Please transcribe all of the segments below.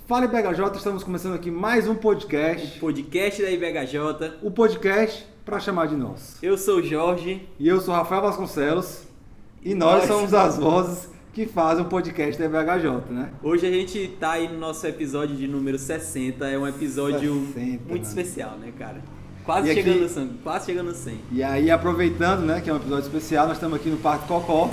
Fala IBHJ, estamos começando aqui mais um podcast. O podcast da IBHJ. O podcast para chamar de nós. Eu sou o Jorge. E eu sou o Rafael Vasconcelos. E nós somos as vozes que fazem o podcast da IBHJ, né? Hoje a gente tá aí no nosso episódio de número 60. É um episódio 60, muito né? especial, né, cara? Quase E chegando aqui- no 100. Quase chegando no 100. E aí, aproveitando, né, que é um episódio especial, nós estamos aqui no Parque Cocó.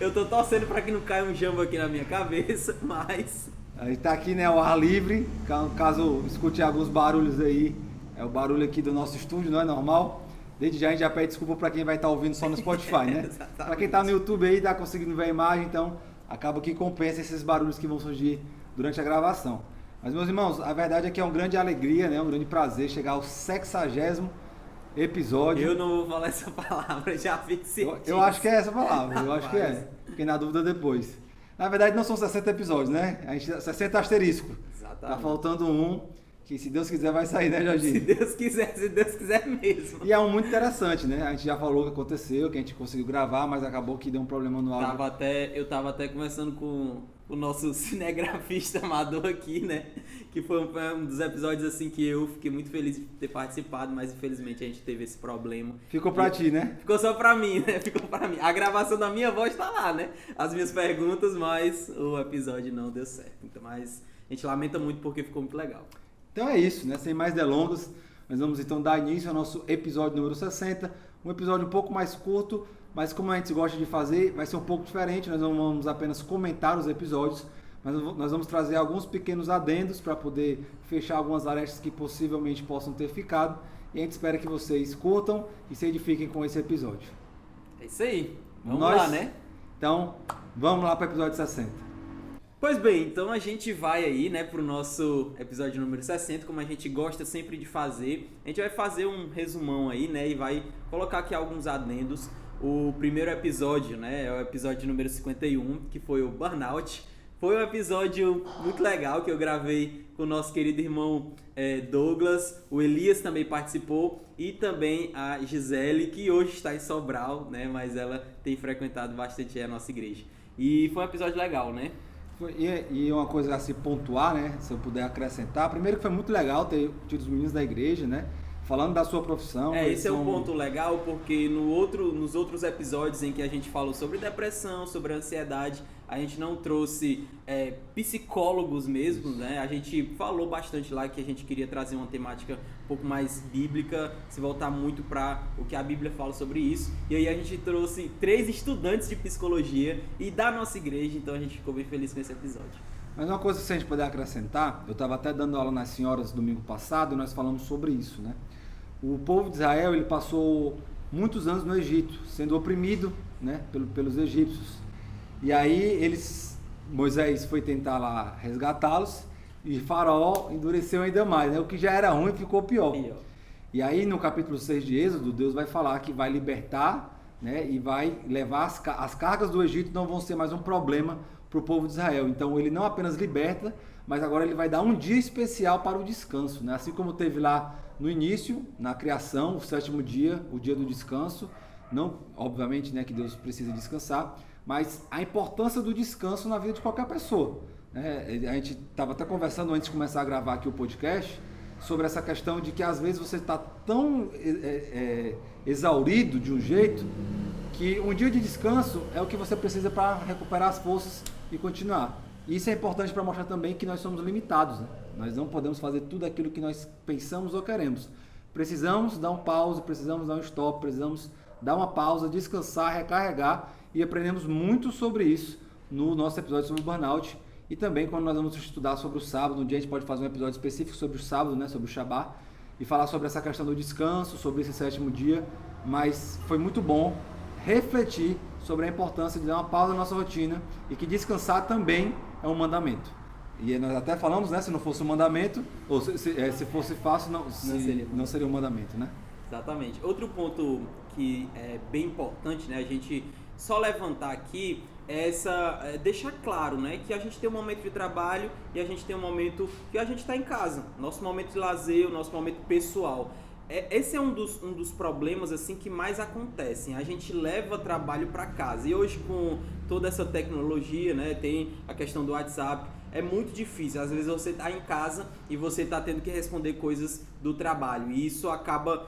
Eu tô torcendo pra que não caia um jambo aqui na minha cabeça, mas... A gente tá aqui, né, ao ar livre. Caso escute alguns barulhos aí, é o barulho aqui do nosso estúdio, não é normal. Desde já a gente já pede desculpa para quem vai estar ouvindo só no Spotify, né? Exatamente. Para quem tá no YouTube aí, tá conseguindo ver a imagem, então acaba que compensa esses barulhos que vão surgir durante a gravação. Mas, meus irmãos, a verdade é que é uma grande alegria, né, um grande prazer chegar ao 60º episódio. Eu não vou falar essa palavra, já fico sentindo. Eu acho que é essa palavra, eu acho que é. Fiquei na dúvida depois. Na verdade não são 60 episódios, né? A gente 60 asterisco. Exatamente. Tá faltando um, que se Deus quiser vai sair, né, Se Jorginho? Deus quiser mesmo. E é um muito interessante, né? A gente já falou o que aconteceu, que a gente conseguiu gravar, mas acabou que deu um problema no áudio. Eu tava até conversando com o nosso cinegrafista amador aqui, né? Que foi um dos episódios assim que eu fiquei muito feliz de ter participado, mas infelizmente a gente teve esse problema. Ficou pra ti, né? Ficou só pra mim, né? Ficou pra mim. A gravação da minha voz tá lá, né? As minhas perguntas, mas o episódio não deu certo. Então, mas a gente lamenta muito porque ficou muito legal. Então é isso, né? Sem mais delongas, nós vamos então dar início ao nosso episódio número 60. Um episódio um pouco mais curto, mas como a gente gosta de fazer, vai ser um pouco diferente. Nós não vamos apenas comentar os episódios, mas nós vamos trazer alguns pequenos adendos para poder fechar algumas arestas que possivelmente possam ter ficado. E a gente espera que vocês curtam e se edifiquem com esse episódio. É isso aí. Vamos Nós- lá, né? Então, vamos lá para o episódio 60. Pois bem, então a gente vai aí, né, pro nosso episódio número 60, como a gente gosta sempre de fazer. A gente vai fazer um resumão aí, né, e vai colocar aqui alguns adendos. O primeiro episódio, né, é o episódio número 51, que foi o Burnout. Foi um episódio muito legal que eu gravei com o nosso querido irmão Douglas. O Elias também participou e também a Gisele, que hoje está em Sobral, né, mas ela tem frequentado bastante a nossa igreja. E foi um episódio legal, né? E uma coisa a se pontuar, né? Se eu puder acrescentar. Primeiro que foi muito legal ter tido os meninos da igreja, né? Falando da sua profissão. eles Esse é um são- ponto legal porque nos outros episódios em que a gente falou sobre depressão, sobre ansiedade, a gente não trouxe psicólogos mesmo, né? A gente falou bastante lá que a gente queria trazer uma temática um pouco mais bíblica, se voltar muito para o que a Bíblia fala sobre isso. E aí a gente trouxe 3 estudantes de psicologia e da nossa igreja, então a gente ficou bem feliz com esse episódio. Mas uma coisa que a gente puder acrescentar, eu estava até dando aula nas senhoras domingo passado e nós falamos sobre isso, né? O povo de Israel, ele passou muitos anos no Egito, sendo oprimido, né, pelos egípcios. E aí Moisés foi tentar lá resgatá-los e Faraó endureceu ainda mais, né? O que já era ruim ficou pior. E aí no capítulo 6 de Êxodo, Deus vai falar que vai libertar, né, e vai levar as cargas do Egito, não vão ser mais um problema para o povo de Israel. Então ele não apenas liberta, mas agora ele vai dar um dia especial para o descanso, né? Assim como teve lá no início, na criação, o 7º dia, o dia do descanso. Não, obviamente, né, que Deus precisa descansar, mas a importância do descanso na vida de qualquer pessoa, né? A gente estava até conversando antes de começar a gravar aqui o podcast sobre essa questão de que às vezes você está tão exaurido de um jeito que um dia de descanso é o que você precisa para recuperar as forças e continuar. E isso é importante para mostrar também que nós somos limitados, né? Nós não podemos fazer tudo aquilo que nós pensamos ou queremos. Precisamos dar um pause, precisamos dar um stop, precisamos dar uma pausa, descansar, recarregar, e aprendemos muito sobre isso no nosso episódio sobre o burnout e também quando nós vamos estudar sobre o sábado. Um dia a gente pode fazer um episódio específico sobre o sábado, né, sobre o Shabbat, e falar sobre essa questão do descanso, sobre esse 7º dia, mas foi muito bom refletir sobre a importância de dar uma pausa na nossa rotina e que descansar também é um mandamento. E nós até falamos, né, se não fosse um mandamento, ou se fosse fácil, não seria um mandamento, né? Exatamente. Outro ponto que é bem importante, né, a gente só levantar aqui é deixar claro, né, que a gente tem um momento de trabalho e a gente tem um momento que a gente está em casa, nosso momento de lazer, o nosso momento pessoal. Esse é um dos problemas assim que mais acontecem. A gente leva trabalho para casa e hoje com toda essa tecnologia, né, tem a questão do WhatsApp. é muito difícil. Às vezes você tá em casa e você tá tendo que responder coisas do trabalho. E isso acaba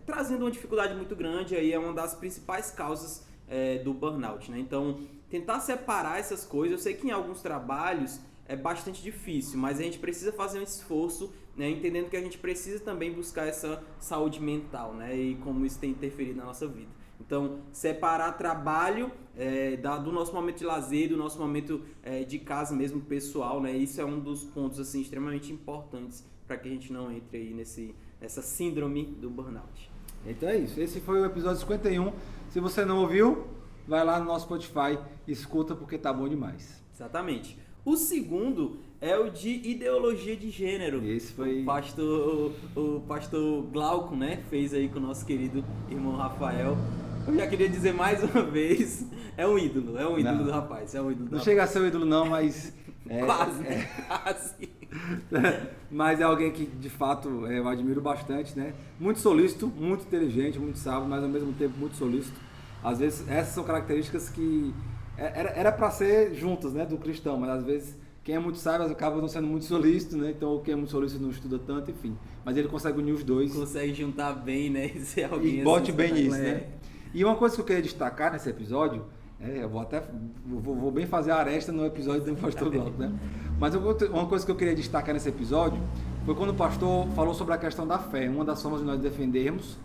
trazendo uma dificuldade muito grande. Aí é uma das principais causas do burnout, né? Então, tentar separar essas coisas. Eu sei que em alguns trabalhos é bastante difícil, mas a gente precisa fazer um esforço, né, entendendo que a gente precisa também buscar essa saúde mental, né, e como isso tem interferido na nossa vida. Então, separar trabalho do nosso momento de lazer, do nosso momento de casa mesmo, pessoal, né, isso é um dos pontos assim, extremamente importantes para que a gente não entre aí nessa síndrome do burnout. Então é isso, esse foi o episódio 51. Se você não ouviu, vai lá no nosso Spotify, escuta porque tá bom demais. Exatamente. O segundo é o de ideologia de gênero. Esse foi... O pastor Glauco, né, fez aí com o nosso querido irmão Rafael. Eu já queria dizer mais uma vez, é um ídolo do rapaz. É um ídolo não chega a ser um ídolo não, mas... quase, quase. Mas é alguém que, de fato, eu admiro bastante, né? Muito solícito, muito inteligente, muito sábio, mas ao mesmo tempo muito solícito. Às vezes, essas são características que... Era para ser juntas, né, do cristão, mas às vezes quem é muito sábio acaba não sendo muito solícito, né? Então quem é muito solícito não estuda tanto, enfim. Mas ele consegue unir os dois. Consegue juntar bem, né? E ser alguém e bote bem nisso, né? E uma coisa que eu queria destacar nesse episódio, eu vou bem fazer a aresta no episódio do pastor Glauco, né? Mas uma coisa que eu queria destacar nesse episódio foi quando o pastor falou sobre a questão da fé. Uma das formas de nós defendermos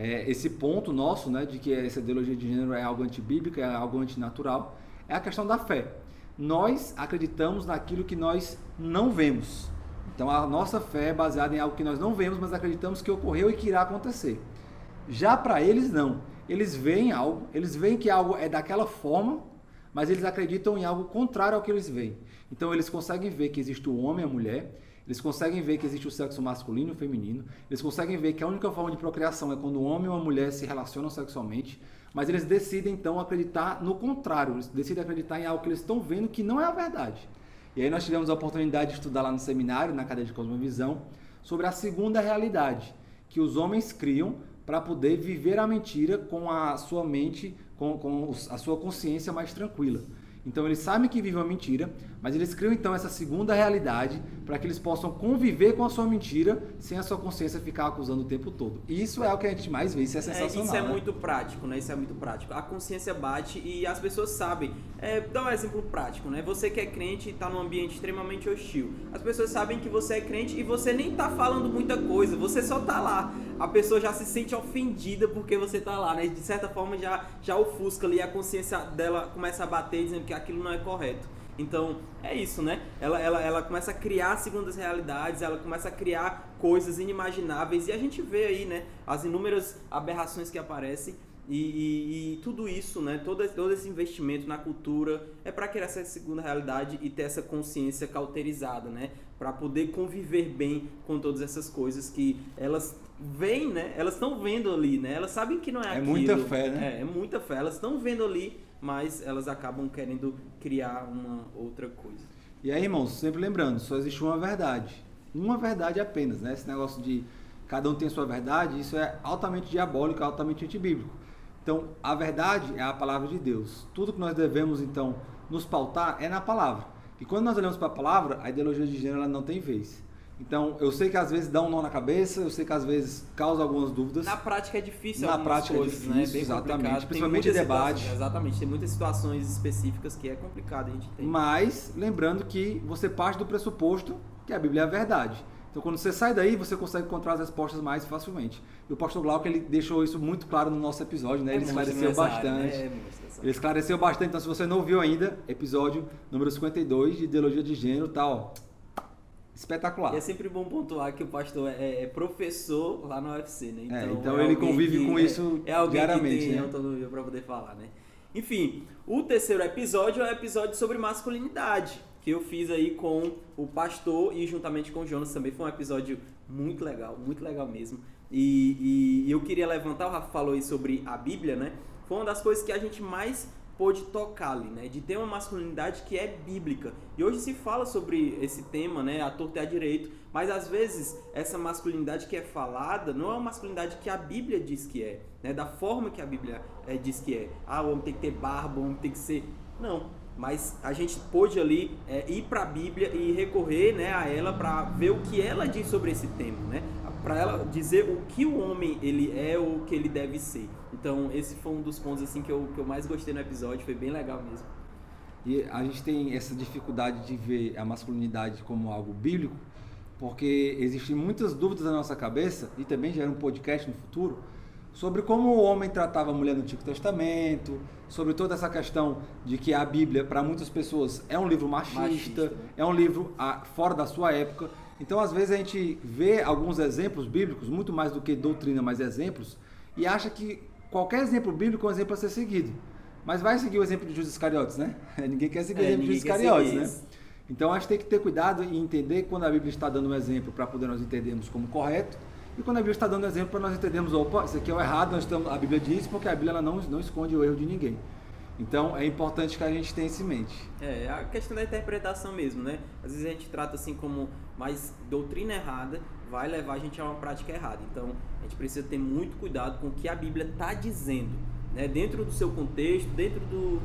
esse ponto nosso, né, de que essa ideologia de gênero é algo antibíblico, é algo antinatural, é a questão da fé. Nós acreditamos naquilo que nós não vemos. Então a nossa fé é baseada em algo que nós não vemos, mas acreditamos que ocorreu e que irá acontecer. Já para eles, não. Eles veem algo, eles veem que algo é daquela forma, mas eles acreditam em algo contrário ao que eles veem. Então eles conseguem ver que existe o homem e a mulher, eles conseguem ver que existe o sexo masculino e o feminino, eles conseguem ver que a única forma de procriação é quando o homem e a mulher se relacionam sexualmente, mas eles decidem então acreditar no contrário, eles decidem acreditar em algo que eles estão vendo que não é a verdade. E aí nós tivemos a oportunidade de estudar lá no seminário, na cadeia de Cosmovisão, sobre a segunda realidade, que os homens criam para poder viver a mentira com a sua mente, com a sua consciência mais tranquila. Então eles sabem que vivem uma mentira, mas eles criam então essa segunda realidade para que eles possam conviver com a sua mentira sem a sua consciência ficar acusando o tempo todo. E isso é o que a gente mais vê, isso é sensacional. Isso é muito prático, né? Isso é muito prático. A consciência bate e as pessoas sabem. Dá um exemplo prático, né? Você que é crente e está num ambiente extremamente hostil. As pessoas sabem que você é crente e você nem está falando muita coisa, você só está lá. A pessoa já se sente ofendida porque você está lá, né? De certa forma já ofusca ali, a consciência dela começa a bater dizendo que aquilo não é correto. Então, é isso, né? Ela começa a criar segundas realidades, ela começa a criar coisas inimagináveis e a gente vê aí, né? As inúmeras aberrações que aparecem e tudo isso, né? Todo esse investimento na cultura é para criar essa segunda realidade e ter essa consciência cauterizada, né? Para poder conviver bem com todas essas coisas que elas veem, né? Elas estão vendo ali, né? Elas sabem que não é aquilo. É muita fé, né? É muita fé. Elas estão vendo ali, mas elas acabam querendo criar uma outra coisa. E aí, irmãos, sempre lembrando, só existe uma verdade apenas, né? Esse negócio de cada um tem a sua verdade, isso é altamente diabólico, altamente antibíblico. Então, a verdade é a palavra de Deus. Tudo que nós devemos, então, nos pautar é na palavra. E quando nós olhamos para a palavra, a ideologia de gênero ela não tem vez. Então, eu sei que às vezes dá um nó na cabeça, eu sei que às vezes causa algumas dúvidas. Na prática é difícil Na prática coisas, é difícil, né? Bem exatamente, principalmente em debate. Exatamente, tem muitas situações específicas que é complicado a gente entender. Mas, lembrando que você parte do pressuposto que a Bíblia é a verdade. Então, quando você sai daí, você consegue encontrar as respostas mais facilmente. E o pastor Glauco, ele deixou isso muito claro no nosso episódio, né? Ele esclareceu bastante. Ele esclareceu bastante. Então, se você não ouviu ainda, episódio número 52 de Ideologia de Gênero, tá, ó, espetacular. E é sempre bom pontuar que o pastor é professor lá na UFC, né? Então ele convive com isso diariamente, que tem autonomia para poder falar, né? Enfim, o terceiro episódio é o episódio sobre masculinidade, que eu fiz aí com o pastor e juntamente com o Jonas também. Foi um episódio muito legal mesmo. E eu queria levantar, o Rafa falou aí sobre a Bíblia, né? Foi uma das coisas que a gente mais pôde tocar ali, né? De ter uma masculinidade que é bíblica. E hoje se fala sobre esse tema, né? A torta e a direito, mas às vezes essa masculinidade que é falada não é uma masculinidade que a Bíblia diz que é, né? Da forma que a Bíblia diz que é. Ah, o homem tem que ter barba, o homem tem que ser... Não. mas a gente pôde ali ir para a Bíblia e recorrer, né, a ela para ver o que ela diz sobre esse tema, né? Para ela dizer o que o homem ele é ou o que ele deve ser. Então esse foi um dos pontos assim que eu mais gostei no episódio, foi bem legal mesmo. E a gente tem essa dificuldade de ver a masculinidade como algo bíblico, porque existem muitas dúvidas na nossa cabeça, e também já era um podcast no futuro, sobre como o homem tratava a mulher no Antigo Testamento, sobre toda essa questão de que a Bíblia, para muitas pessoas, é um livro machista, né? É um livro fora da sua época. Então, às vezes, a gente vê alguns exemplos bíblicos, muito mais do que doutrina, mas exemplos, e acha que qualquer exemplo bíblico é um exemplo a ser seguido. Mas vai seguir o exemplo de Judas Iscariotes, né? Ninguém quer seguir o exemplo de Judas Iscariotes, né? Então, a gente tem que ter cuidado e entender quando a Bíblia está dando um exemplo para poder nós entendermos como correto, e quando a Bíblia está dando um exemplo para nós entendermos, opa, isso aqui é o errado, a Bíblia diz, porque a Bíblia ela não esconde o erro de ninguém. Então, é importante que a gente tenha isso em mente. É a questão da interpretação mesmo, né? Às vezes a gente trata assim como, mas doutrina errada vai levar a gente a uma prática errada. Então, a gente precisa ter muito cuidado com o que a Bíblia está dizendo, né? Dentro do seu contexto, dentro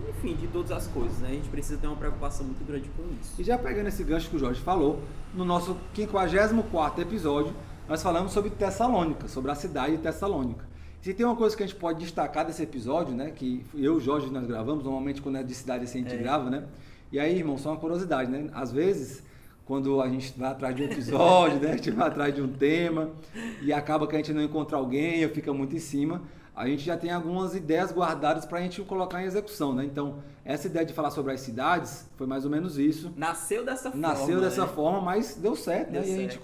enfim, de todas as coisas, né? A gente precisa ter uma preocupação muito grande com isso. E já pegando esse gancho que o Jorge falou, no nosso 54º episódio, nós falamos sobre Tessalônica, sobre a cidade de Tessalônica. Se tem uma coisa que a gente pode destacar desse episódio, né, que eu e o Jorge nós gravamos, normalmente quando é de cidade assim a gente grava, né? E aí, irmão, só uma curiosidade, né? Às vezes, quando a gente vai atrás de um episódio, né, a gente vai atrás de um tema e acaba que a gente não encontra alguém, ou fica muito em cima, a gente já tem algumas ideias guardadas para a gente colocar em execução, né? Então, essa ideia de falar sobre as cidades foi mais ou menos isso. Nasceu dessa forma, mas deu certo, né? E a gente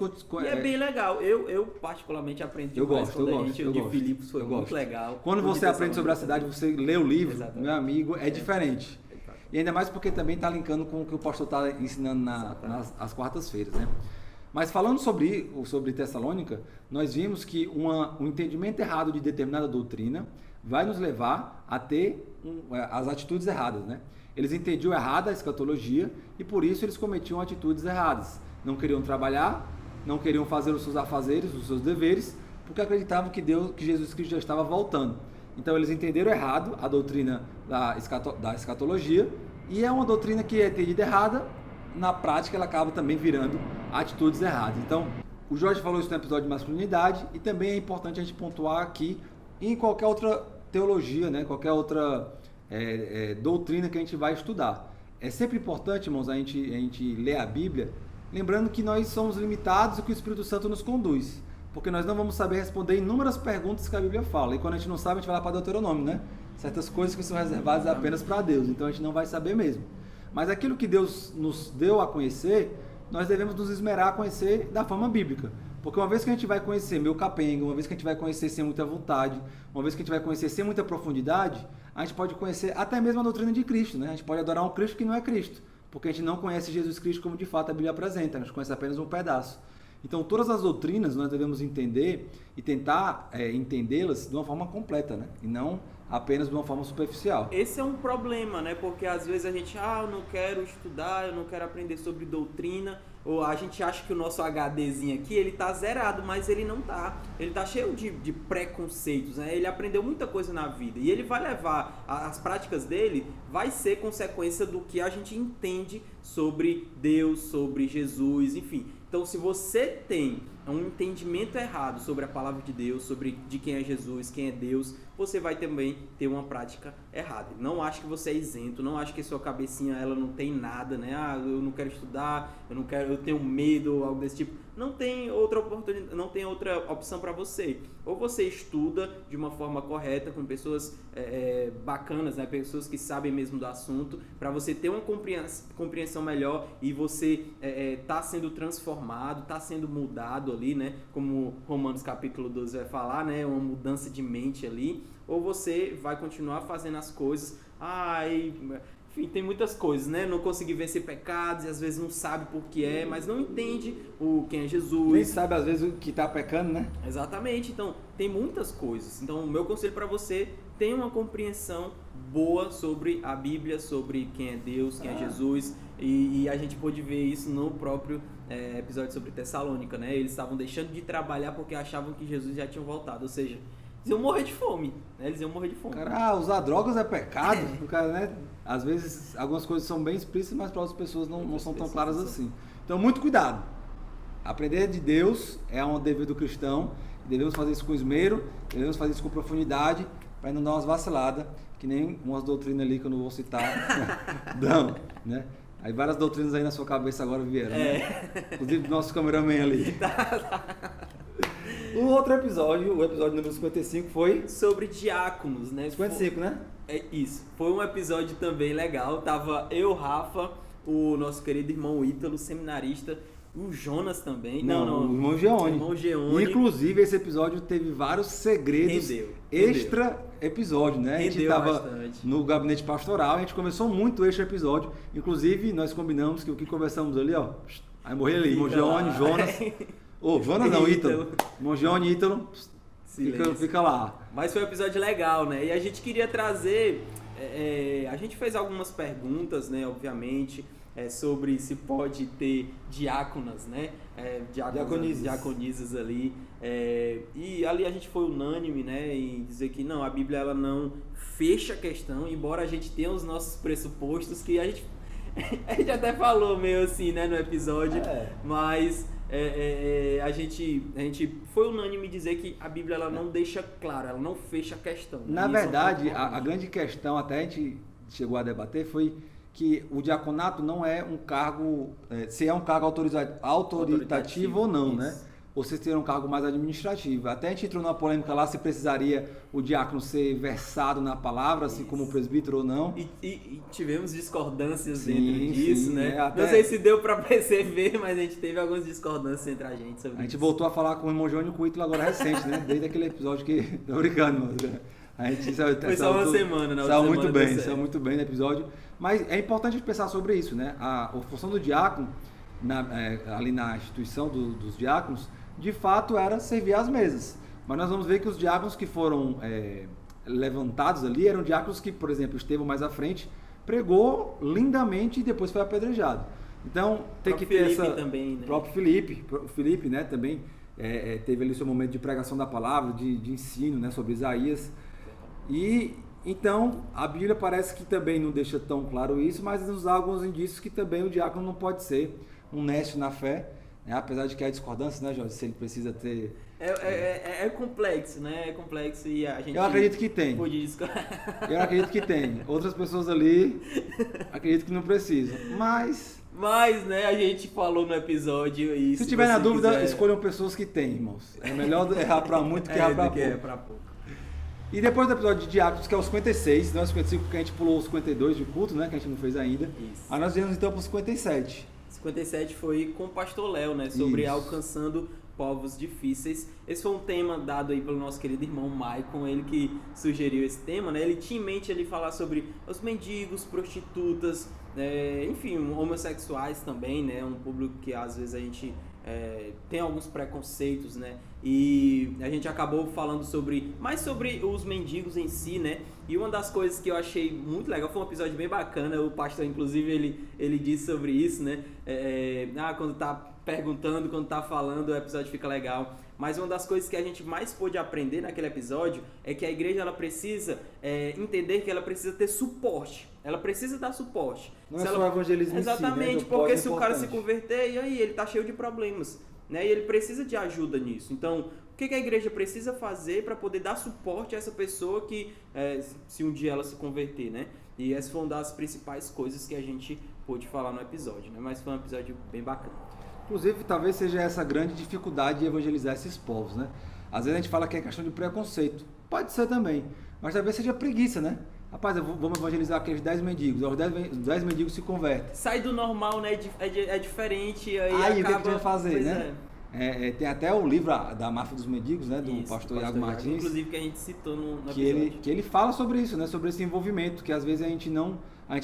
é bem legal. Eu particularmente aprendi demais de Filipos, foi muito legal. Quando você aprende sobre a cidade, você lê o livro, exatamente. Meu amigo, é diferente. E ainda mais porque também está linkando com o que o pastor está ensinando nas quartas-feiras, né? Mas falando sobre Tessalônica, nós vimos que um entendimento errado de determinada doutrina vai nos levar a ter as atitudes erradas, né? Eles entendiam errada a escatologia e por isso eles cometiam atitudes erradas. Não queriam trabalhar, não queriam fazer os seus afazeres, os seus deveres, porque acreditavam que Jesus Cristo já estava voltando. Então eles entenderam errado a doutrina da escatologia e é uma doutrina que é entendida errada. Na prática, ela acaba também virando atitudes erradas. Então, o Jorge falou isso no episódio de masculinidade e também é importante a gente pontuar aqui em qualquer outra teologia, né? Qualquer outra doutrina que a gente vai estudar. É sempre importante, irmãos, a gente ler a Bíblia, lembrando que nós somos limitados e que o Espírito Santo nos conduz. Porque nós não vamos saber responder inúmeras perguntas que a Bíblia fala. E quando a gente não sabe, a gente vai lá para Deuteronômio, né? Certas coisas que são reservadas apenas para Deus. Então, a gente não vai saber mesmo. Mas aquilo que Deus nos deu a conhecer, nós devemos nos esmerar a conhecer da forma bíblica. Porque uma vez que a gente vai conhecer meio capenga, uma vez que a gente vai conhecer sem muita vontade, uma vez que a gente vai conhecer sem muita profundidade, a gente pode conhecer até mesmo a doutrina de Cristo, né? A gente pode adorar um Cristo que não é Cristo, porque a gente não conhece Jesus Cristo como de fato a Bíblia apresenta, a gente conhece apenas um pedaço. Então, todas as doutrinas nós devemos entender e tentar entendê-las de uma forma completa, né? E não apenas de uma forma superficial. Esse é um problema, né? Porque às vezes a gente, eu não quero estudar, eu não quero aprender sobre doutrina, ou a gente acha que o nosso HDzinho aqui, ele tá zerado, mas ele não tá. Ele tá cheio de preconceitos, né? Ele aprendeu muita coisa na vida e ele vai levar, as práticas dele vai ser consequência do que a gente entende sobre Deus, sobre Jesus, enfim. Então, se você tem um entendimento errado sobre a palavra de Deus, sobre de quem é Jesus, quem é Deus, você vai também ter uma prática errada. Não acho que você é isento, não acho que a sua cabecinha ela não tem nada, né? Eu não quero estudar, eu tenho medo, algo desse tipo. Não tem outra oportunidade, não tem outra opção para você. Ou você estuda de uma forma correta, com pessoas bacanas, né? Pessoas que sabem mesmo do assunto, para você ter uma compreensão melhor e você tá sendo transformado, tá sendo mudado ali, né? Como Romanos capítulo 12 vai falar, né? Uma mudança de mente ali. Ou você vai continuar fazendo as coisas, enfim, tem muitas coisas, né? Não conseguir vencer pecados, e às vezes não sabe por que mas não entende quem é Jesus. Nem sabe às vezes o que está pecando, né? Exatamente, então tem muitas coisas. Então o meu conselho para você, tenha uma compreensão boa sobre a Bíblia, sobre quem é Deus, quem é Jesus, e a gente pôde ver isso no próprio episódio sobre Tessalônica, né? Eles estavam deixando de trabalhar porque achavam que Jesus já tinha voltado, ou seja, iam morrer de fome, né? Eles iam morrer de fome. Cara, usar drogas é pecado. O cara, né? Às vezes, algumas coisas são bem explícitas, mas para outras pessoas não são tão claras assim. Então, muito cuidado. Aprender de Deus é um dever do cristão. Devemos fazer isso com esmero, devemos fazer isso com profundidade, para não dar umas vaciladas, que nem umas doutrinas ali que eu não vou citar dão, né? Aí várias doutrinas aí na sua cabeça agora vieram, né? Inclusive do nosso cameraman ali. O outro episódio, o episódio número 55 foi... sobre diáconos, né? 55, né? É isso. Foi um episódio também legal. Tava eu, Rafa, o nosso querido irmão Ítalo, seminarista, o Jonas também. Não. O irmão Geone. O irmão Geone. Inclusive, esse episódio teve vários segredos extra episódio, né? A gente tava no gabinete pastoral, a gente começou muito extra episódio. Inclusive, nós combinamos que o que conversamos ali, ó, aí morreu ali, irmão Geone, Jonas. Jonas não, Ítalo. Irmão Geone, Ítalo, fica lá. Mas foi um episódio legal, né? E a gente queria trazer... a gente fez algumas perguntas, né? Obviamente... sobre se pode ter diáconas, né? Diaconisas ali. E ali a gente foi unânime, né? Em dizer que não, a Bíblia ela não fecha a questão, embora a gente tenha os nossos pressupostos, que a gente até falou meio assim, né? No episódio, mas a gente foi unânime em dizer que a Bíblia ela não deixa claro, ela não fecha a questão. Na verdade, a grande questão, até a gente chegou a debater, foi que o diaconato não é um cargo, se é um cargo autoritativo ou não, isso. Né? Ou se ter um cargo mais administrativo. Até a gente entrou numa polêmica lá se precisaria o diácono ser versado na palavra, assim como o presbítero ou não. E tivemos discordâncias dentro disso, né? Até... Não sei se deu para perceber, mas a gente teve algumas discordâncias entre a gente sobre isso. A gente voltou a falar com o irmão João com o Ítalo agora recente, né? Desde aquele episódio que... Tô brincando, mano. A gente foi só uma semana, né? Saiu muito bem no episódio. Mas é importante a gente pensar sobre isso, né? A função do diácono, ali na instituição dos diáconos, de fato era servir às mesas. Mas nós vamos ver que os diáconos que foram levantados ali eram diáconos que, por exemplo, Estevão mais à frente, pregou lindamente e depois foi apedrejado. Então tem que ter essa... também, né? O próprio Filipe, né? Também teve ali seu momento de pregação da palavra, de ensino, né? Sobre Isaías. E então a Bíblia parece que também não deixa tão claro isso, mas nos dá alguns indícios que também o diácono não pode ser um nécio na fé, né? Apesar de que há discordância, né, Jorge? Se ele precisa ter... É complexo, né? É complexo e a gente... Eu acredito que tem. Eu acredito que tem. Outras pessoas ali acredito que não precisam, mas, né, a gente falou no episódio e se tiver na dúvida, escolham pessoas que têm, irmãos. É melhor errar para muito que errar para pouco. E depois do episódio de diáconos, que é o 56, não é o 55 porque a gente pulou os 52 de culto, né, que a gente não fez ainda. Isso. Aí nós viemos então para os 57. 57 foi com o pastor Léo, né, sobre alcançando povos difíceis. Esse foi um tema dado aí pelo nosso querido irmão Maicon, ele que sugeriu esse tema, né? Ele tinha em mente ali falar sobre os mendigos, prostitutas, enfim, homossexuais também, né? Um público que às vezes a gente tem alguns preconceitos, né? E a gente acabou falando mais sobre os mendigos em si, né? E uma das coisas que eu achei muito legal, foi um episódio bem bacana, o pastor inclusive ele disse sobre isso, né? Quando tá perguntando, quando tá falando, o episódio fica legal. Mas uma das coisas que a gente mais pôde aprender naquele episódio é que a igreja ela precisa entender que ela precisa ter suporte. Ela precisa dar suporte. Não é só evangelismo em si, né? Exatamente, porque se o cara se converter, e aí ele tá cheio de problemas, né? E ele precisa de ajuda nisso. Então, o que a igreja precisa fazer para poder dar suporte a essa pessoa que, se um dia ela se converter, né? E essa foi uma das principais coisas que a gente pôde falar no episódio, né? Mas foi um episódio bem bacana. Inclusive, talvez seja essa grande dificuldade de evangelizar esses povos, né? Às vezes a gente fala que é questão de preconceito. Pode ser também, mas talvez seja preguiça, né? Rapaz, vamos evangelizar aqueles 10 mendigos, os 10 mendigos se convertem. Sai do normal, né? É diferente, aí acaba... o que a gente vai fazer, né? Tem até o livro da Máfia dos Mendigos, né? Do pastor Iago Martins. Inclusive que a gente citou no episódio. Que ele fala sobre isso, né? Sobre esse envolvimento, que às vezes a gente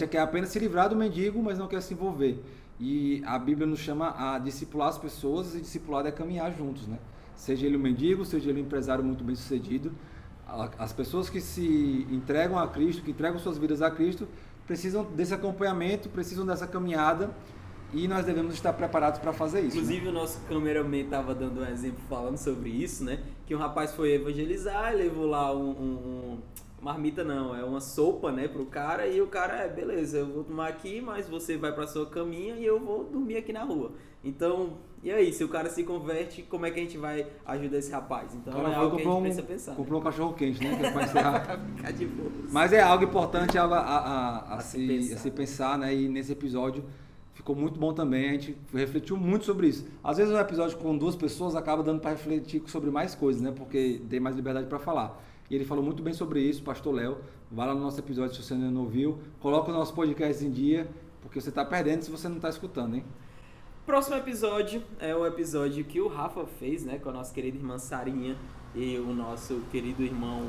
quer apenas se livrar do mendigo, mas não quer se envolver. E a Bíblia nos chama a discipular as pessoas, e discipulado é caminhar juntos, né? Seja ele um mendigo, seja ele um empresário muito bem sucedido. As pessoas que se entregam a Cristo, que entregam suas vidas a Cristo, precisam desse acompanhamento, precisam dessa caminhada. e nós devemos estar preparados para fazer isso. Inclusive, né? o nosso cameraman estava dando um exemplo falando sobre isso, né? Que um rapaz foi evangelizar, levou lá marmita não, é uma sopa, né, pro cara, e o cara, beleza, eu vou tomar aqui, mas você vai pra sua caminha e eu vou dormir aqui na rua. Então, e aí, se o cara se converte, como é que a gente vai ajudar esse rapaz? Então é algo que a gente precisa pensar. Comprou um cachorro quente, né? Que vai encerrar. Ficar de boa. Mas é algo importante, algo a se pensar, né? E nesse episódio ficou muito bom também, a gente refletiu muito sobre isso. Às vezes um episódio com 2 pessoas acaba dando para refletir sobre mais coisas, né? Porque tem mais liberdade para falar. E ele falou muito bem sobre isso, pastor Léo. Vai lá no nosso episódio se você ainda não ouviu. Coloca o nosso podcast em dia, porque você está perdendo se você não está escutando, hein? Próximo episódio é o episódio que o Rafa fez, né? Com a nossa querida irmã Sarinha e o nosso querido irmão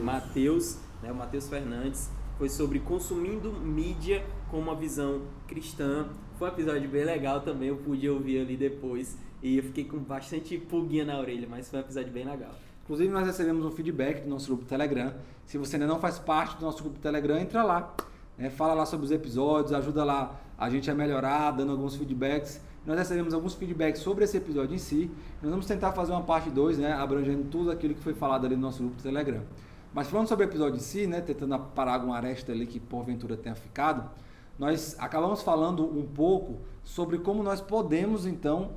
Matheus, né? O Matheus Fernandes. Foi sobre consumindo mídia com uma visão cristã. Foi um episódio bem legal também, eu pude ouvir ali depois. E eu fiquei com bastante pulguinha na orelha, mas foi um episódio bem legal. Inclusive, nós recebemos um feedback do nosso grupo Telegram. Se você ainda não faz parte do nosso grupo Telegram, entra lá. Fala lá sobre os episódios, ajuda lá a gente a melhorar, dando alguns feedbacks. Nós recebemos alguns feedbacks sobre esse episódio em si. Nós vamos tentar fazer uma parte 2, né, abrangendo tudo aquilo que foi falado ali no nosso grupo Telegram. Mas falando sobre o episódio em si, né, tentando parar alguma aresta ali que porventura tenha ficado, nós acabamos falando um pouco sobre como nós podemos, então,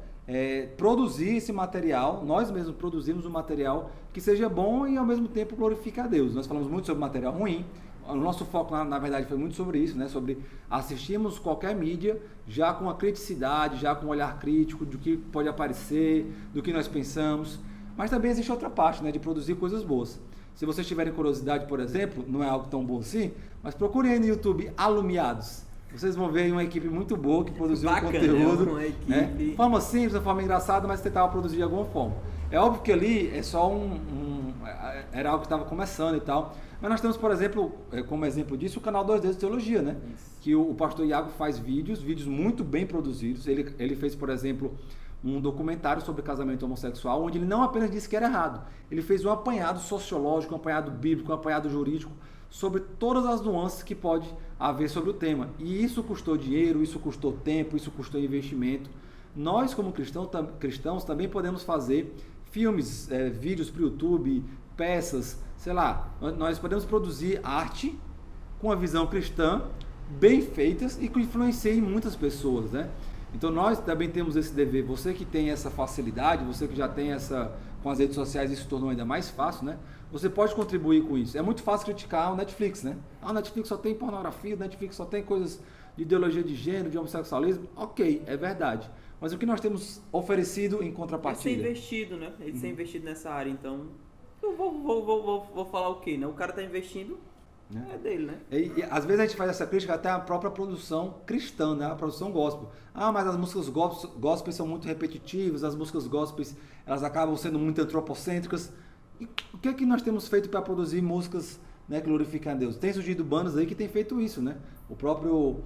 produzir esse material, nós mesmos produzimos um material que seja bom e ao mesmo tempo glorifique a Deus. Nós falamos muito sobre material ruim, o nosso foco na verdade foi muito sobre isso, né? Sobre assistirmos qualquer mídia já com a criticidade, já com um olhar crítico do que pode aparecer, do que nós pensamos, mas também existe outra parte, né? De produzir coisas boas. Se vocês tiverem curiosidade, por exemplo, não é algo tão bom assim, mas procurem aí no YouTube Alumiados. Vocês vão ver uma equipe muito boa que produziu um conteúdo, uma equipe, né? De forma simples, de forma engraçada, mas tentava produzir de alguma forma. É óbvio que ali é só era algo que estava começando e tal. Mas nós temos, por exemplo, como exemplo disso, o canal 2 Dedos de Teologia, né? Isso. Que o pastor Iago faz vídeos muito bem produzidos. Ele fez, por exemplo, um documentário sobre casamento homossexual, onde ele não apenas disse que era errado, ele fez um apanhado sociológico, um apanhado bíblico, um apanhado jurídico, sobre todas as nuances que pode haver sobre o tema. E isso custou dinheiro, isso custou tempo, isso custou investimento. Nós, como cristãos, também podemos fazer filmes, vídeos para o YouTube, peças, sei lá. Nós podemos produzir arte com a visão cristã, bem feitas e que influenciem muitas pessoas, né? Então nós também temos esse dever. Você que tem essa facilidade, você que já tem com as redes sociais, isso se tornou ainda mais fácil, né? Você pode contribuir com isso. É muito fácil criticar o Netflix, né? O Netflix só tem pornografia, o Netflix só tem coisas de ideologia de gênero, de homossexualismo. Ok, é verdade. Mas o que nós temos oferecido em contrapartida? Ele ser investido, né? Ele ser investido nessa área, então... Eu vou falar o quê, né? O cara tá investindo, é dele, né? E às vezes a gente faz essa crítica até à própria produção cristã, né? A produção gospel. Mas as músicas gospel são muito repetitivas, as músicas gospel elas acabam sendo muito antropocêntricas. E o que é que nós temos feito para produzir músicas, né, que glorificam a Deus? Tem surgido bandas aí que têm feito isso, né? O próprio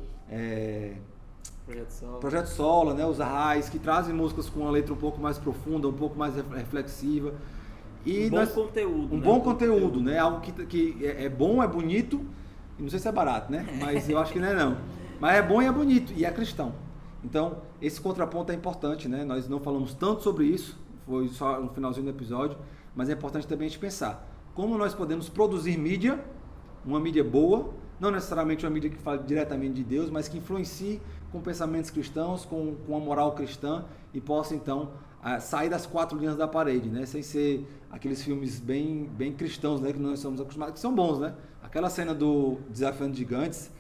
Projeto Sola, né? Os Arrais, que trazem músicas com uma letra um pouco mais profunda, um pouco mais reflexiva. E um bom conteúdo, né? Algo que é bom, é bonito, e não sei se é barato, né? Mas eu acho que não é não. Mas é bom e é bonito, e é cristão. Então, esse contraponto é importante, né? Nós não falamos tanto sobre isso, foi só no finalzinho do episódio, mas é importante também a gente pensar como nós podemos produzir mídia, uma mídia boa, não necessariamente uma mídia que fale diretamente de Deus, mas que influencie com pensamentos cristãos, com a moral cristã, e possa então sair das 4 linhas da parede, né? Sem ser aqueles filmes bem cristãos, né? Que nós somos acostumados, que são bons, né? Aquela cena do Desafiando Gigantes,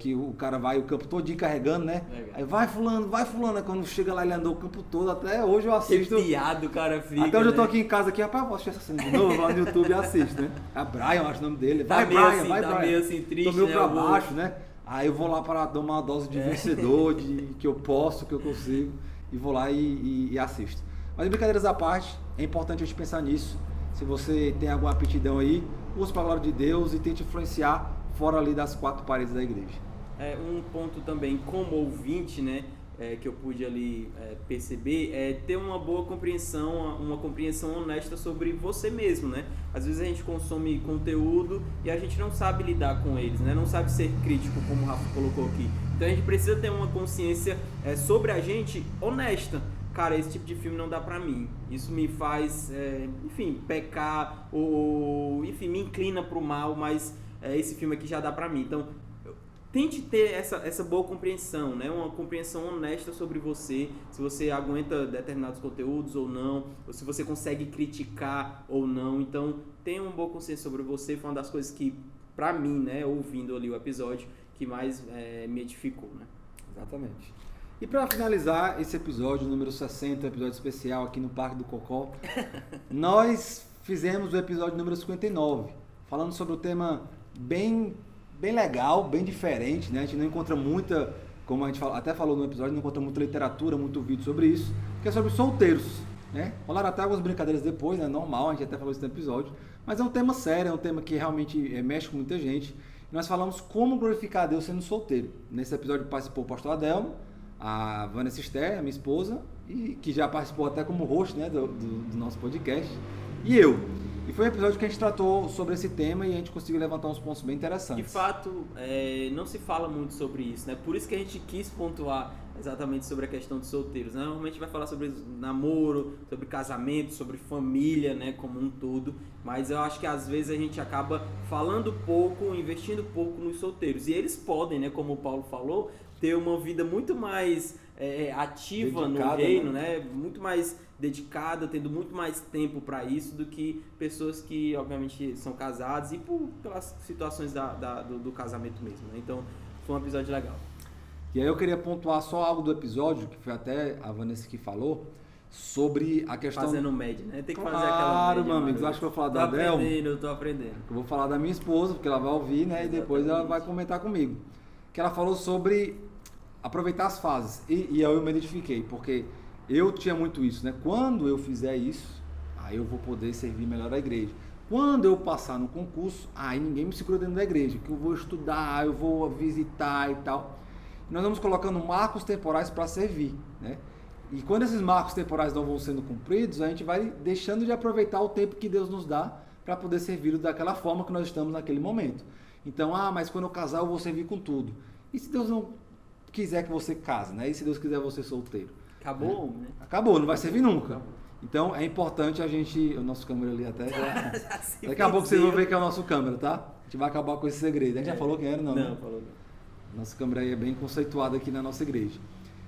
que o cara vai o campo todinho carregando, né? Legal. Aí vai fulano, quando chega lá ele andou o campo todo, até hoje eu assisto. Piado, cara, fica, até hoje eu tô aqui em casa aqui, rapaz, eu posso assistir essa cena de novo, lá no YouTube e assisto, né? É Brian, eu acho o nome dele. Vai Brian. Meio assim, triste, tô meio pra baixo, né? Aí eu vou lá para dar uma dose de vencedor, de que eu posso, que eu consigo, e vou lá e assisto. Mas brincadeiras à parte, é importante a gente pensar nisso. Se você tem alguma aptidão aí, use para a glória de Deus e tente influenciar fora ali das 4 paredes da igreja. Um ponto também como ouvinte, né, que eu pude ali perceber, é ter uma boa compreensão, uma compreensão honesta sobre você mesmo, né? Às vezes a gente consome conteúdo e a gente não sabe lidar com eles, né? Não sabe ser crítico, como o Rafa colocou aqui. Então a gente precisa ter uma consciência sobre a gente honesta. Cara, esse tipo de filme não dá pra mim. Isso me faz, enfim, pecar ou enfim, me inclina pro mal, mas esse filme aqui já dá pra mim. Então, tente ter essa boa compreensão, né? Uma compreensão honesta sobre você, se você aguenta determinados conteúdos ou não, ou se você consegue criticar ou não. Então, tenha uma boa consciência sobre você. Foi uma das coisas que, pra mim, né, ouvindo ali o episódio, que mais me edificou, né? Exatamente. E para finalizar esse episódio, número 60, episódio especial aqui no Parque do Cocó, nós fizemos o episódio número 59, falando sobre o tema bem legal, bem diferente, né? A gente não encontra muita, como a gente até falou no episódio, não encontra muita literatura, muito vídeo sobre isso, que é sobre solteiros, né? Rolaram até algumas brincadeiras depois, né? Normal, a gente até falou isso no episódio, mas é um tema sério, é um tema que realmente mexe com muita gente. E nós falamos como glorificar a Deus sendo solteiro. Nesse episódio participou o pastor Adelmo, a Vanessa Esther, a minha esposa, e que já participou até como host, né, do nosso podcast, e eu. E foi um episódio que a gente tratou sobre esse tema e a gente conseguiu levantar uns pontos bem interessantes. De fato, não se fala muito sobre isso, né? Por isso que a gente quis pontuar exatamente sobre a questão dos solteiros, né? Normalmente vai falar sobre namoro, sobre casamento, sobre família, né, como um todo, mas eu acho que às vezes a gente acaba falando pouco, investindo pouco nos solteiros. E eles podem, né, como o Paulo falou, ter uma vida muito mais ativa dedicada, no reino, né? Muito mais dedicada, tendo muito mais tempo para isso do que pessoas que, obviamente, são casadas e pelas situações do casamento mesmo, né? Então, foi um episódio legal. E aí eu queria pontuar só algo do episódio, que foi até a Vanessa que falou, sobre a questão... Fazendo média, né? Tem que fazer aquela média. Claro, meu amigo. Acho que eu vou falar da Adel. Eu tô aprendendo. Eu vou falar da minha esposa, porque ela vai ouvir, né? Exatamente. E depois ela vai comentar comigo. Que ela falou sobre aproveitar as fases. E eu me identifiquei, porque eu tinha muito isso, né? Quando eu fizer isso, aí eu vou poder servir melhor a igreja. Quando eu passar no concurso, aí ninguém me segura dentro da igreja, que eu vou estudar, eu vou visitar e tal. E nós vamos colocando marcos temporais para servir, né? E quando esses marcos temporais não vão sendo cumpridos, a gente vai deixando de aproveitar o tempo que Deus nos dá para poder servir daquela forma que nós estamos naquele momento. Então, mas quando eu casar eu vou servir com tudo. E se Deus não quiser que você case, né? E se Deus quiser você solteiro? Acabou, né? Acabou, não vai servir nunca. Então é importante a gente... O nosso câmera ali até já... Daqui a pouco vocês vão ver que é o nosso câmera, tá? A gente vai acabar com esse segredo. A gente já falou quem era, não? Não, falou não. Nosso câmera aí é bem conceituado aqui na nossa igreja.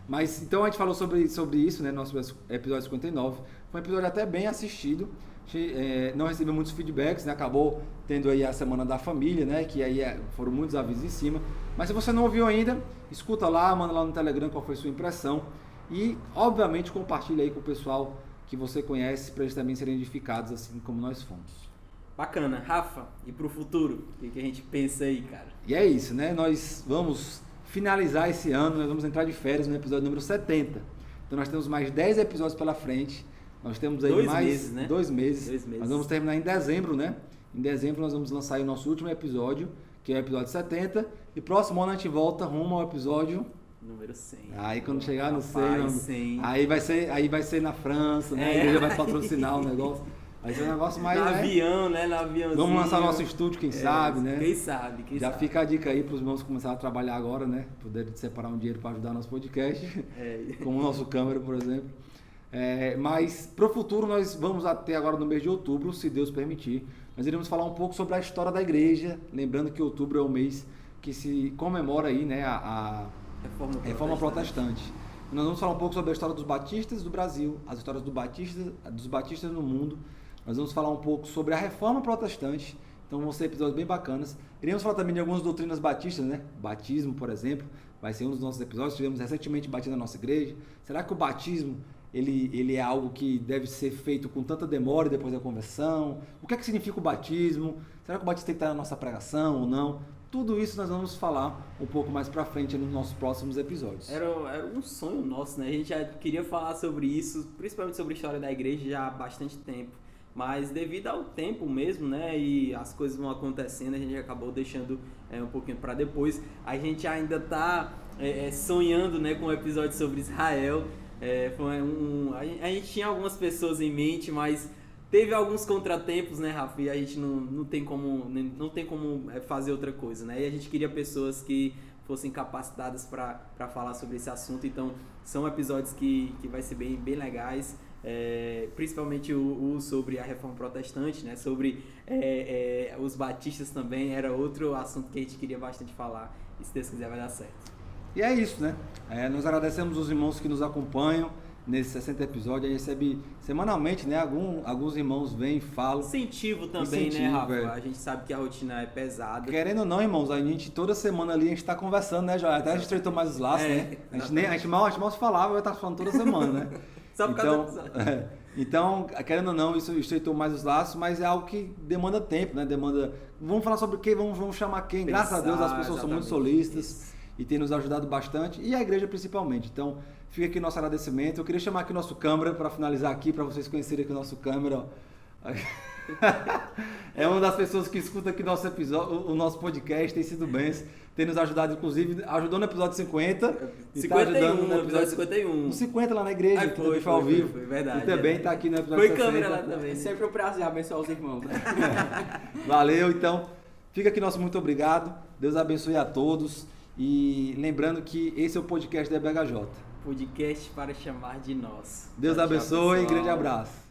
Mas então a gente falou sobre isso, né? Nosso episódio 59. Foi um episódio até bem assistido. A gente, não recebeu muitos feedbacks, né? Acabou tendo aí a Semana da Família, né? Que aí foram muitos avisos em cima. Mas se você não ouviu ainda, escuta lá, manda lá no Telegram qual foi a sua impressão. E, obviamente, compartilha aí com o pessoal que você conhece, para eles também serem edificados, assim como nós fomos. Bacana. Rafa, e pro futuro? O que a gente pensa aí, cara? E é isso, né? Nós vamos finalizar esse ano, nós vamos entrar de férias no episódio número 70. Então nós temos mais 10 episódios pela frente. Nós temos aí 2 mais meses, né? 2 meses. 2 meses. Nós vamos terminar em dezembro, né? Em dezembro nós vamos lançar aí o nosso último episódio, que é o episódio 70. E próximo ano a gente volta rumo ao episódio... Número 100. Aí quando chegar no 100, aí vai ser na França, né? A igreja vai patrocinar o negócio. Vai ser um negócio mais... No né? avião, né? No aviãozinho. Vamos lançar nosso estúdio, quem sabe, né? Quem sabe, Já fica a dica aí para os irmãos começarem a trabalhar agora, né? Poder separar um dinheiro para ajudar nosso podcast. Como o nosso câmera, por exemplo. Mas para o futuro nós vamos até agora no mês de outubro, se Deus permitir. Nós iremos falar um pouco sobre a história da igreja. Lembrando que outubro é o mês que se comemora aí, né? A Reforma Protestante. Nós vamos falar um pouco sobre a história dos batistas do Brasil, as histórias dos batistas no mundo. Nós vamos falar um pouco sobre a Reforma Protestante. Então vão ser episódios bem bacanas. Iremos falar também de algumas doutrinas batistas, né? Batismo, por exemplo, vai ser um dos nossos episódios. Tivemos recentemente batismo na nossa igreja. Será que o batismo ele é algo que deve ser feito com tanta demora depois da conversão? O que é que significa o batismo? Será que o batismo tem que estar na nossa pregação ou não? Tudo isso nós vamos falar um pouco mais pra frente nos nossos próximos episódios. Era um sonho nosso, né? A gente já queria falar sobre isso, principalmente sobre a história da igreja já há bastante tempo. Mas devido ao tempo mesmo, né? E as coisas vão acontecendo, a gente acabou deixando um pouquinho para depois. A gente ainda tá sonhando, né, com um episódio sobre Israel. A gente tinha algumas pessoas em mente, mas... Teve alguns contratempos, né, Rafa? E a gente não tem como fazer outra coisa, né? E a gente queria pessoas que fossem capacitadas para falar sobre esse assunto. Então, são episódios que vai ser bem legais. Principalmente o sobre a reforma protestante, né? Sobre os batistas também, era outro assunto que a gente queria bastante falar, e se Deus quiser vai dar certo. E é isso, né? Nós agradecemos os irmãos que nos acompanham nesses 60 episódios. A gente recebe semanalmente, né? Alguns irmãos vêm e falam. Incentivo também, né, Rafa? A gente sabe que a rotina é pesada. Querendo ou não, irmãos, a gente toda semana ali a gente tá conversando, né, Joia? Até a gente estreitou mais os laços, né? A gente mal se falava, vai estar falando toda semana, né? Só por causa do episódio. Então, querendo ou não, isso estreitou mais os laços, mas é algo que demanda tempo, né? Vamos falar sobre quem, vamos chamar quem. Graças a Deus as pessoas são muito solistas e têm nos ajudado bastante, e a igreja principalmente. Então, fica aqui nosso agradecimento. Eu queria chamar aqui o nosso câmera para finalizar aqui, para vocês conhecerem aqui o nosso câmera. É uma das pessoas que escuta aqui nosso episódio, o nosso podcast, tem sido bênção, tem nos ajudado, inclusive, ajudou no episódio 50. 51, tá ajudando no episódio 51. No 50 lá na igreja, que foi ao vivo. Foi verdade. E também tá aqui no episódio 60. Foi câmera lá também. É sempre um prazer abençoar os irmãos. Valeu, então. Fica aqui nosso muito obrigado. Deus abençoe a todos. E lembrando que esse é o podcast da EBHJ. Podcast para chamar de nós. Deus abençoe e grande abraço.